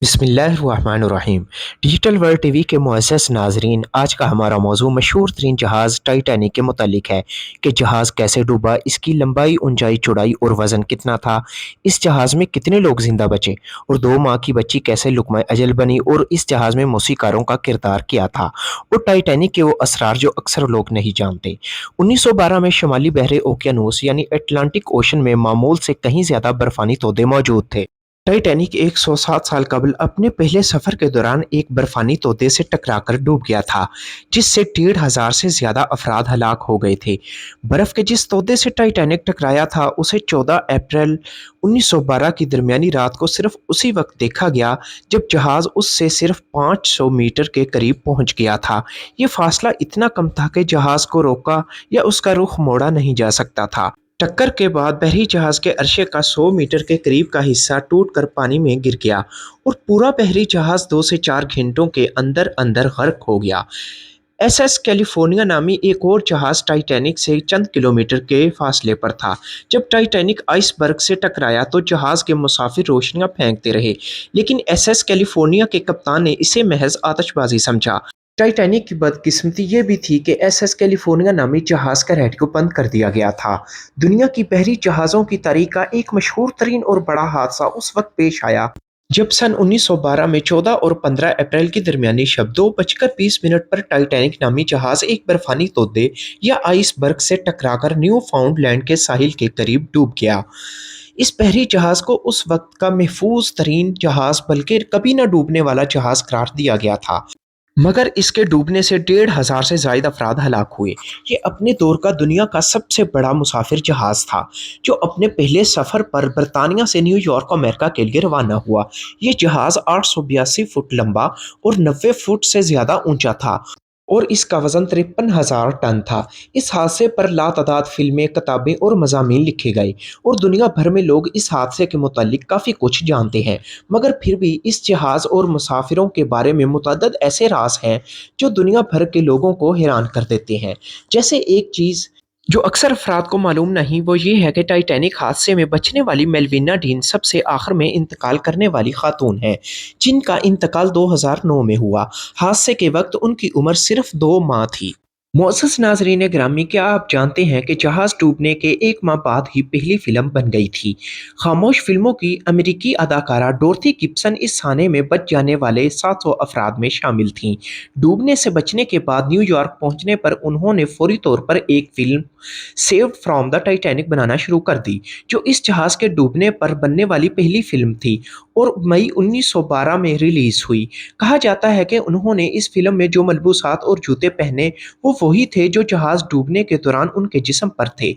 بسم اللہ الرحمن الرحیم۔ ڈیجیٹل ورلڈ ٹی وی کے معزز ناظرین، آج کا ہمارا موضوع مشہور ترین جہاز ٹائٹینک کے متعلق ہے کہ جہاز کیسے ڈوبا، اس کی لمبائی، اونچائی، چوڑائی اور وزن کتنا تھا، اس جہاز میں کتنے لوگ زندہ بچے اور 2 ماہ کی بچی کیسے لقمہ اجل بنی، اور اس جہاز میں موسیقاروں کا کردار کیا تھا اور ٹائٹینک کے وہ اسرار جو اکثر لوگ نہیں جانتے۔ 1912 میں شمالی بحر اوقیانوس یعنی اٹلانٹک اوشن میں معمول سے کہیں زیادہ برفانی تودے موجود تھے۔ ٹائٹینک 107 سال قبل اپنے پہلے سفر کے دوران ایک برفانی تودے سے ٹکرا کر ڈوب گیا تھا، جس سے 1,500 سے زیادہ افراد ہلاک ہو گئے تھے۔ برف کے جس تودے سے ٹائٹینک ٹکرایا تھا اسے 14 اپریل 1912 کی درمیانی رات کو صرف اسی وقت دیکھا گیا جب جہاز اس سے صرف 500 میٹر کے قریب پہنچ گیا تھا۔ یہ فاصلہ اتنا کم تھا کہ جہاز کو روکا یا اس کا رخ موڑا نہیں جا سکتا تھا۔ ٹکر کے بعد بحری جہاز کے عرصے کا 100 میٹر کے قریب کا حصہ ٹوٹ کر پانی میں گر گیا اور پورا بحری جہاز 2 سے 4 گھنٹوں کے اندر اندر غرق ہو گیا۔ ایس ایس کیلیفورنیا نامی ایک اور جہاز ٹائٹینک سے چند کلومیٹر کے فاصلے پر تھا۔ جب ٹائٹینک آئس برگ سے ٹکرایا تو جہاز کے مسافر روشنیاں پھینکتے رہے، لیکن ایس ایس کیلیفورنیا کے کپتان نے اسے محض آتش بازی سمجھا۔ ٹائٹینک کی بدقسمتی یہ بھی تھی کہ ایس ایس کیلیفورنیا نامی جہاز کا ریڈیو بند کر دیا گیا تھا۔ دنیا کی بحری جہازوں کی تاریخ کا ایک مشہور ترین اور بڑا حادثہ اس وقت پیش آیا جب سن 1912 میں 14 اور 15 اپریل کی درمیانی شب 2:20 پر ٹائٹینک نامی جہاز ایک برفانی تودے یا آئس برگ سے ٹکرا کر نیو فاؤنڈ لینڈ کے ساحل کے قریب ڈوب گیا۔ اس بحری جہاز کو اس وقت کا محفوظ ترین جہاز بلکہ کبھی نہ ڈوبنے والا جہاز قرار دیا گیا تھا، مگر اس کے ڈوبنے سے 1,500 سے زائد افراد ہلاک ہوئے۔ یہ اپنے دور کا دنیا کا سب سے بڑا مسافر جہاز تھا جو اپنے پہلے سفر پر برطانیہ سے نیو یارک امریکہ کے لیے روانہ ہوا۔ یہ جہاز 882 فٹ لمبا اور 90 فٹ سے زیادہ اونچا تھا اور اس کا وزن 53,000 ٹن تھا۔ اس حادثے پر لاتعداد فلمیں، کتابیں اور مضامین لکھے گئے اور دنیا بھر میں لوگ اس حادثے کے متعلق کافی کچھ جانتے ہیں، مگر پھر بھی اس جہاز اور مسافروں کے بارے میں متعدد ایسے راز ہیں جو دنیا بھر کے لوگوں کو حیران کر دیتے ہیں۔ جیسے ایک چیز جو اکثر افراد کو معلوم نہیں، وہ یہ ہے کہ ٹائٹینک حادثے میں بچنے والی میلوینا ڈین سب سے آخر میں انتقال کرنے والی خاتون ہیں، جن کا انتقال 2009 میں ہوا۔ حادثے کے وقت ان کی عمر صرف 2 ماہ تھی۔ معزز ناظرین گرامی، کیا آپ جانتے ہیں کہ جہاز ڈوبنے کے 1 ماہ بعد ہی پہلی فلم بن گئی تھی؟ خاموش فلموں کی امریکی اداکارہ ڈورتھی گبسن اس حادثے میں بچ جانے والے 700 افراد میں شامل تھیں۔ ڈوبنے سے بچنے کے بعد نیو یارک پہنچنے پر انہوں نے فوری طور پر ایک film saved from the Titanic بنانا شروع کر دی، جو اس جہاز کے ڈوبنے پر بننے والی پہلی فلم تھی اور مئی 1912 میں ریلیز ہوئی۔ کہا جاتا ہے کہ انہوں نے اس فلم میں جو ملبوسات اور جوتے پہنے وہ وہی تھے جو جہاز ڈوبنے کے دوران ان کے جسم پر تھے۔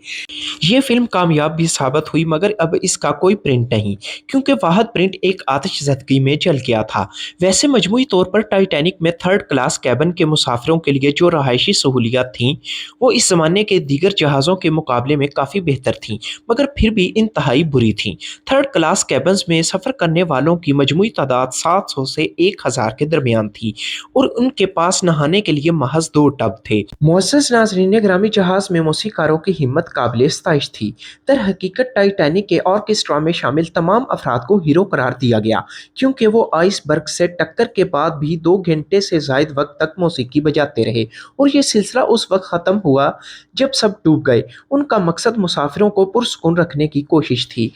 یہ فلم کامیاب بھی ثابت ہوئی، مگر اب اس کا کوئی پرنٹ نہیں، کیونکہ واحد پرنٹ ایک آتش زدگی میں جل گیا تھا۔ ویسے مجموعی طور پر ٹائٹینک میں 3rd کلاس کیبن کے مسافروں کے لیے جو رہائشی سہولیات تھیں وہ اس زمانے کے دیگر جہازوں کے مقابلے میں کافی بہتر تھیں، مگر پھر بھی انتہائی بری تھیں۔ 3rd کلاس کیبنز میں سفر کرنے والوں کی مجموعی تعداد 700 سے 1,000 کے درمیان تھی اور ان کے پاس نہانے کے لیے محض 2 ٹب تھے۔ معزز ناظرین گرامی، جہاز میں موسیقاروں کی ہمت قابل ستائش تھی۔ در حقیقت ٹائٹینک کے آرکیسٹرا میں شامل تمام افراد کو ہیرو قرار دیا گیا، کیونکہ وہ آئس برگ سے ٹکر کے بعد بھی 2 گھنٹے سے زائد وقت تک موسیقی بجاتے رہے اور یہ سلسلہ اس وقت ختم ہوا جب سب ڈوب گئے۔ ان کا مقصد مسافروں کو پرسکون رکھنے کی کوشش تھی۔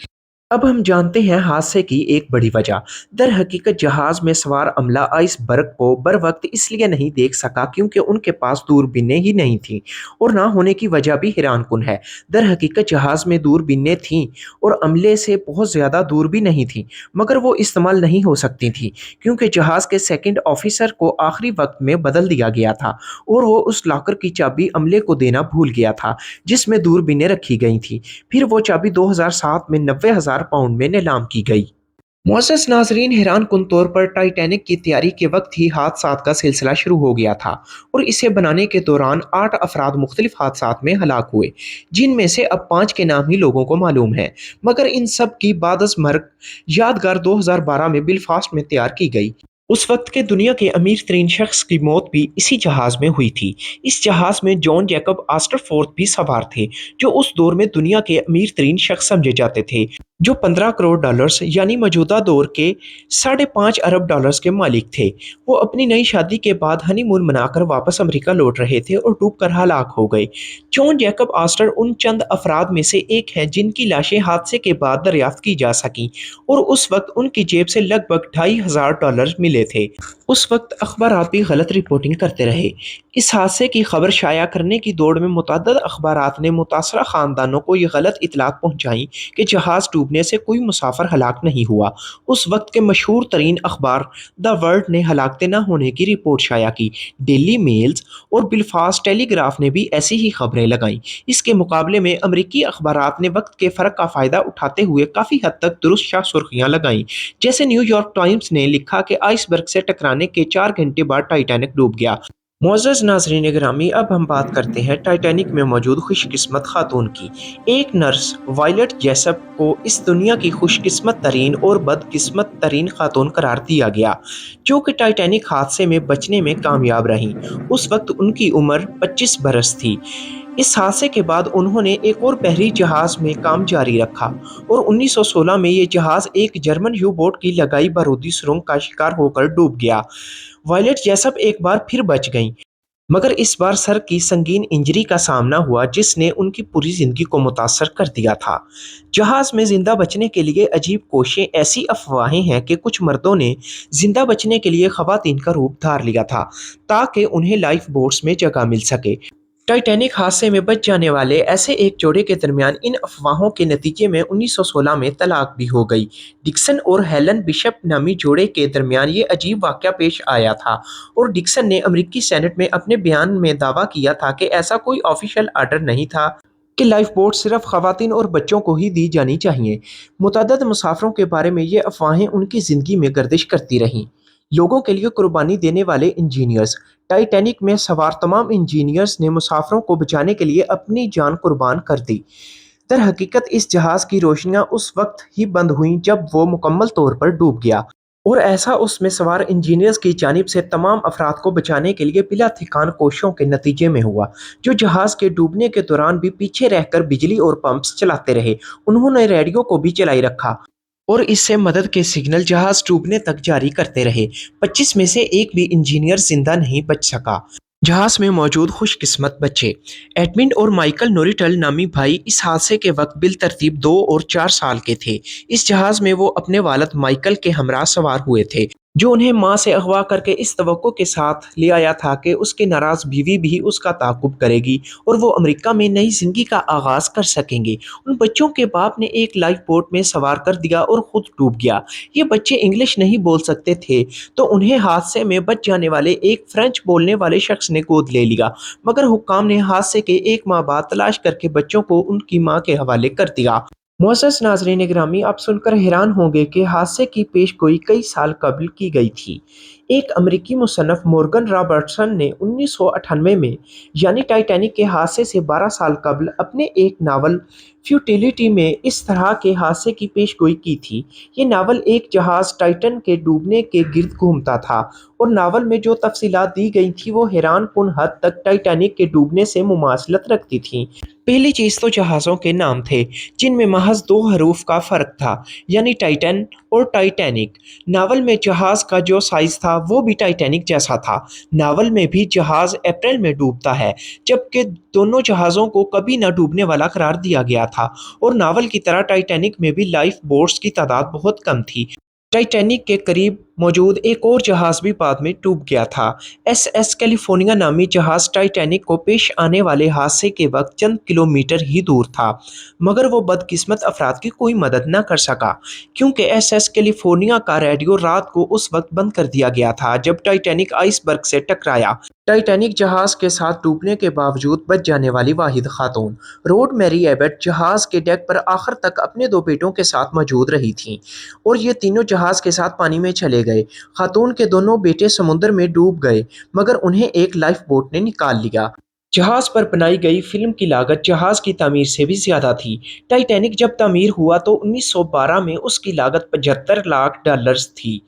اب ہم جانتے ہیں حادثے کی ایک بڑی وجہ۔ در حقیقت جہاز میں سوار عملہ آئس برگ کو بر وقت اس لیے نہیں دیکھ سکا کیونکہ ان کے پاس دوربینیں ہی نہیں تھیں، اور نہ ہونے کی وجہ بھی حیران کن ہے۔ در حقیقت جہاز میں دوربینیں تھیں اور عملے سے بہت زیادہ دور بھی نہیں تھیں، مگر وہ استعمال نہیں ہو سکتی تھیں کیونکہ جہاز کے 2nd آفیسر کو آخری وقت میں بدل دیا گیا تھا اور وہ اس لاکر کی چابی عملے کو دینا بھول گیا تھا جس میں دوربینیں رکھی گئی تھیں۔ پھر وہ چابی 2007 میں 90,000 پاؤنڈ میں نیلام کی گئی۔ معزز ناظرین، حیران کن طور پر ٹائٹینک کی تیاری کے وقت ہی حادثات کا سلسلہ شروع ہو گیا تھا اور اسے بنانے کے دوران 8 افراد مختلف حادثات میں ہلاک ہوئے، جن میں سے اب 5 کے نام ہی لوگوں کو معلوم ہیں، مگر ان سب کی بعد از مرگ یادگار 2012 میں بلفاسٹ میں تیار کی گئی۔ اس وقت کے دنیا کے امیر ترین شخص کی موت بھی اسی جہاز میں ہوئی تھی۔ اس جہاز میں جان جیکب آسٹر فورتھ بھی سوار تھے، جو اس دور میں دنیا کے امیر ترین شخص سمجھے جاتے تھے۔ जो 15 करोड़ डॉलर्स यानी मौजूदा दौर के 5.5 अरब डॉलर्स के मालिक थे। वो अपनी नई शादी के बाद हनीमून मनाकर वापस अमेरिका लौट रहे थे और डूबकर हलाक हो गए। जॉन जैकब आस्टर उन चंद अफराद में से एक हैं जिनकी लाशें हादसे के बाद दरियाफ्त की जा सकीं और उस वक्त उनकी जेब से लगभग $2,500 मिले थे। उस वक्त अखबारात भी गलत रिपोर्टिंग करते रहे। इस हादसे की खबर शाया करने की दौड़ में मुतअद्दिद अखबारात ने मुतासरा खानदानों को ये गलत इतलात पहुंचाई कि जहाज़ डूबने से कोई मुसाफिर हलाक नहीं हुआ। उस वक्त के मशहूर तरीन अखबार द वर्ल्ड ने हलाकते न होने की रिपोर्ट शाया की। डेली मेल्स और बिलफास्ट टेलीग्राफ ने भी ऐसी ही खबरें लगाईं। इसके मुकाबले में अमरीकी अखबारात ने वक्त के फ़र्क का फ़ायदा उठाते हुए काफ़ी हद तक दुरुस्त शाह सुर्खियाँ लगाईं। जैसे न्यूयॉर्क टाइम्स ने लिखा कि आइसबर्ग से टकराने के 4 घंटे बाद टाइटैनिक डूब गया। मुअज़्ज़ज़ नाज़रीन गिरामी, अब हम बात करते हैं टाइटैनिक में मौजूद खुशकिस्मत खातून की। एक नर्स वायलेट जेसप को इस दुनिया की खुशकिस्मत तरीन और बदकिस्मत तरीन खातून करार दिया गया, जो कि टाइटैनिक हादसे में बचने में कामयाब रहीं। उस वक्त उनकी उम्र 25 बरस थी। इस हादसे के बाद उन्होंने एक और बहरी जहाज़ में काम जारी रखा और 1916 में ये जहाज़ एक जर्मन यू बोट की लगाई बारूदी सुरंग का शिकार होकर डूब गया। वायलेट जेसप एक बार फिर बच गईं, मगर इस बार सर की संगीन इंजरी का सामना हुआ जिसने उनकी पूरी जिंदगी को मुतासर कर दिया था। जहाज में जिंदा बचने के लिए अजीब कोशिशें, ऐसी अफवाहें हैं कि कुछ मर्दों ने जिंदा बचने के लिए खवातीन का रूप धार लिया था ताकि उन्हें लाइफ बोट्स में जगह मिल सके। टाइटैनिक हादसे में बच जाने वाले ऐसे एक जोड़े के दरमियान इन अफवाहों के नतीजे में 1916 में तलाक भी हो गई। डिक्सन और हेलन बिशप नामी जोड़े के दरमियान ये अजीब वाक़या पेश आया था और डिक्सन ने अमेरिकी सेनेट में अपने बयान में दावा किया था कि ऐसा कोई ऑफिशियल आर्डर नहीं था कि लाइफ बोट सिर्फ खवातीन और बच्चों को ही दी जानी चाहिए। मुतअद्दिद मुसाफिरों के बारे में ये अफवाहें उनकी ज़िंदगी में गर्दिश करती रहीं। लोगों के लिए कुर्बानी देने वाले इंजीनियर्स। टाइटैनिक में सवार तमाम इंजीनियर्स ने मुसाफिरों को बचाने के लिए अपनी जान कुर्बान कर दी। दरहकीकत इस जहाज़ की रोशनियां उस वक्त ही बंद हुईं जब वो मुकम्मल तौर पर डूब गया, और ऐसा उसमें सवार इंजीनियर्स की जानिब से तमाम अफराद को बचाने के लिए बिला थकान कोशिशों के नतीजे में हुआ, जो जहाज़ के डूबने के दौरान भी पीछे रहकर बिजली और पंप्स चलाते रहे। उन्होंने रेडियो को भी चलाई रखा और इससे मदद के सिग्नल जहाज डूबने तक जारी करते रहे। 25 में से एक भी इंजीनियर जिंदा नहीं बच सका। जहाज में मौजूद खुशकिस्मत बच्चे। एडमिन और माइकल नोरिटल नामी भाई इस हादसे के वक्त बिलतरतीब 2 और 4 साल के थे। इस जहाज में वो अपने वालिद माइकल के हमरा सवार हुए थे, जो उन्हें माँ से अगवा करके इस तवक्को के साथ ले आया था कि उसकी नाराज़ बीवी भी उसका ताक़ुब करेगी और वो अमेरिका में नई ज़िंदगी का आगाज़ कर सकेंगे। उन बच्चों के बाप ने एक लाइफ बोट में सवार कर दिया और खुद डूब गया। ये बच्चे इंग्लिश नहीं बोल सकते थे, तो उन्हें हादसे में बच जाने वाले एक फ्रेंच बोलने वाले शख्स ने गोद ले लिया, मगर हुक्काम ने हादसे के 1 माह बाद तलाश करके बच्चों को उनकी माँ के हवाले कर दिया। मुअज़्ज़ज़ नाज़रीन गिरामी, आप सुनकर हैरान होंगे कि हादसे की पेशगोई कई साल कबल की गई थी। एक अमेरिकी मुसन्निफ़ मॉर्गन रॉबर्टसन ने 1998 में, यानी टाइटैनिक के हादसे से 12 साल कबल, अपने एक नावल फ्यूटिलिटी में इस तरह के हादसे की पेशगोई की थी। ये नावल एक जहाज़ टाइटन के डूबने के गिर्द घूमता था और नावल में जो तफसीलात दी गई थी वो हैरानकुन हद तक टाइटैनिक के डूबने से मुमासलत रखती थीं। पहली चीज़ तो जहाज़ों के नाम थे, जिनमें महज 2 हरूफ का फ़र्क था, यानी टाइटन और टाइटैनिक। नावल में जहाज़ का जो साइज़ था वो भी टाइटैनिक जैसा था। नावल में भी जहाज़ अप्रैल में डूबता है, जबकि दोनों जहाज़ों को कभी न डूबने वाला करार दिया गया था, और नावल की तरह टाइटैनिक में भी लाइफ बोट्स की तादाद बहुत कम थी। टाइटैनिक के करीब मौजूद एक और जहाज़ भी बाद में डूब गया था। एसएस कैलिफोर्निया नामी जहाज़ टाइटैनिक को पेश आने वाले हादसे के वक्त चंद किलोमीटर ही दूर था, मगर वो बदकिस्मत अफराद की कोई मदद न कर सका, क्योंकि एसएस कैलिफोर्निया का रेडियो रात को उस वक्त बंद कर दिया गया था जब टाइटैनिक आइसबर्ग से टकराया। टाइटैनिक जहाज़ के साथ डूबने के बावजूद बच जाने वाली वाहिद खातून। रोड मैरी एबट जहाज़ के डेक पर आखिर तक अपने 2 बेटों के साथ मौजूद रही थीं और ये तीनों जहाज़ के साथ पानी में चले गए। खातून के दोनों बेटे समुद्र में डूब गए, मगर उन्हें एक लाइफ बोट ने निकाल लिया। जहाज पर बनाई गई फिल्म की लागत जहाज की तामीर से भी ज्यादा थी। टाइटैनिक जब तामीर हुआ तो 1912 में उसकी लागत 75 लाख डॉलर्स थी,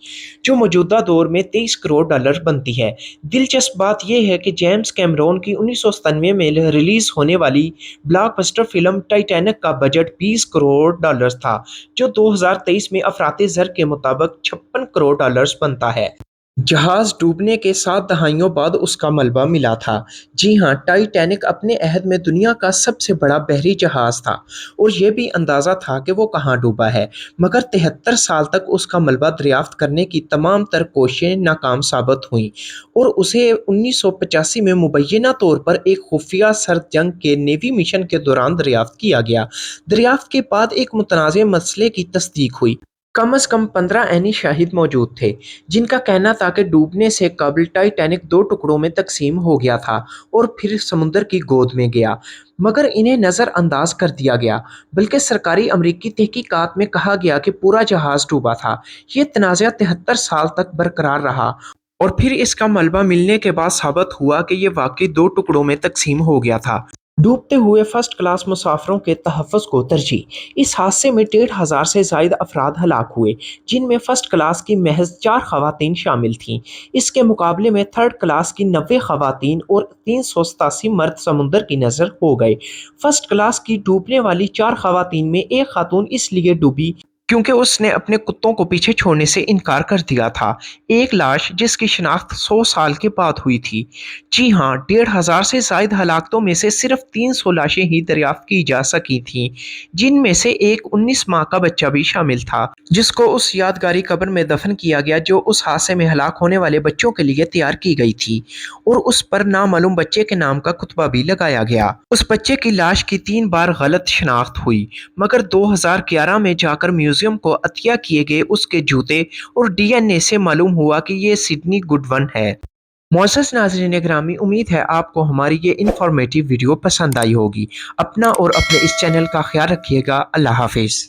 जो मौजूदा दौर में 23 करोड़ डॉलर बनती है। दिलचस्प बात यह है कि जेम्स कैमरॉन की 1997 में रिलीज होने वाली ब्लॉकबस्टर फिल्म टाइटैनिक का बजट 20 करोड़ डॉलर्स था, जो 2023 में अफराते ज़र के मुताबिक 56 करोड़ डॉलर्स बनता है। जहाज डूबने के 7 दहाइयों बाद उसका मलबा मिला था। जी हाँ, टाइटैनिक अपने अहद में दुनिया का सबसे बड़ा बहरी जहाज था और ये भी अंदाज़ा था कि वो कहाँ डूबा है। मगर 73 साल तक उसका मलबा दरियाफ्त करने की तमाम तर कोशिशें नाकाम साबित हुईं और उसे 1985 में मुबैना तौर पर एक खुफिया सर्द जंग के नेवी मिशन के दौरान दरियाफ्त किया गया। दरियाफ्त के बाद एक मुतनाज़ मसले की तस्दीक हुई। कम से कम 15 ऐनी शाहिद मौजूद थे, जिनका कहना था कि डूबने से कबल टाइटैनिक 2 टुकड़ों में तकसीम हो गया था और फिर समुद्र की गोद में गया, मगर इन्हें नज़रअंदाज कर दिया गया। बल्कि सरकारी अमरीकी तहकीकात में कहा गया कि पूरा जहाज़ डूबा था। ये तनाज़ा 73 साल तक बरकरार रहा और फिर इसका मलबा मिलने के बाद साबित हुआ कि ये वाकई 2 टुकड़ों में तकसीम हो गया था। डूबते हुए फर्स्ट क्लास मुसाफिरों के तहफ़्फ़ुज़ को तरजीह। इस हादसे में 1,500 से ज़ायद अफराद हलाक हुए, जिनमें फ़र्स्ट क्लास की महज़ 4 ख़वातीन शामिल थीं। इसके मुकाबले में थर्ड क्लास की 90 ख़वातीन और 387 मर्द समुंदर की नज़र हो गए। फ़र्स्ट क्लास की डूबने वाली 4 ख़वातीन में एक खातून इसलिए डूबी क्योंकि उसने अपने कुत्तों को पीछे छोड़ने से इनकार कर दिया था। एक लाश जिसकी शिनाख्त 100 साल के बाद हुई थी। जी हाँ, 1,500 से ज़ायद हलाकतों में से सिर्फ 300 लाशें ही दरियाफ्त की जा सकी थीं, जिनमें से एक 19 माह का बच्चा भी शामिल था, जिसको उस यादगारी कब्र में दफन किया गया जो उस हादसे में हलाक होने वाले बच्चों के लिए तैयार की गई थी और उस पर नामालूम बच्चे के नाम का कुतबा भी लगाया गया। उस बच्चे की लाश की 3 बार गलत शिनाख्त हुई, मगर 2011 में जाकर म्यूजियम को अतिया किए गए उसके जूते और डीएनए से मालूम हुआ कि ये सिडनी गुडवन है। मोअज़्ज़ज़ नाज़रीन ग्रामी, उम्मीद है आपको हमारी ये इन्फॉर्मेटिव वीडियो पसंद आई होगी। अपना और अपने इस चैनल का ख्याल रखिएगा। अल्लाह हाफ़िज़।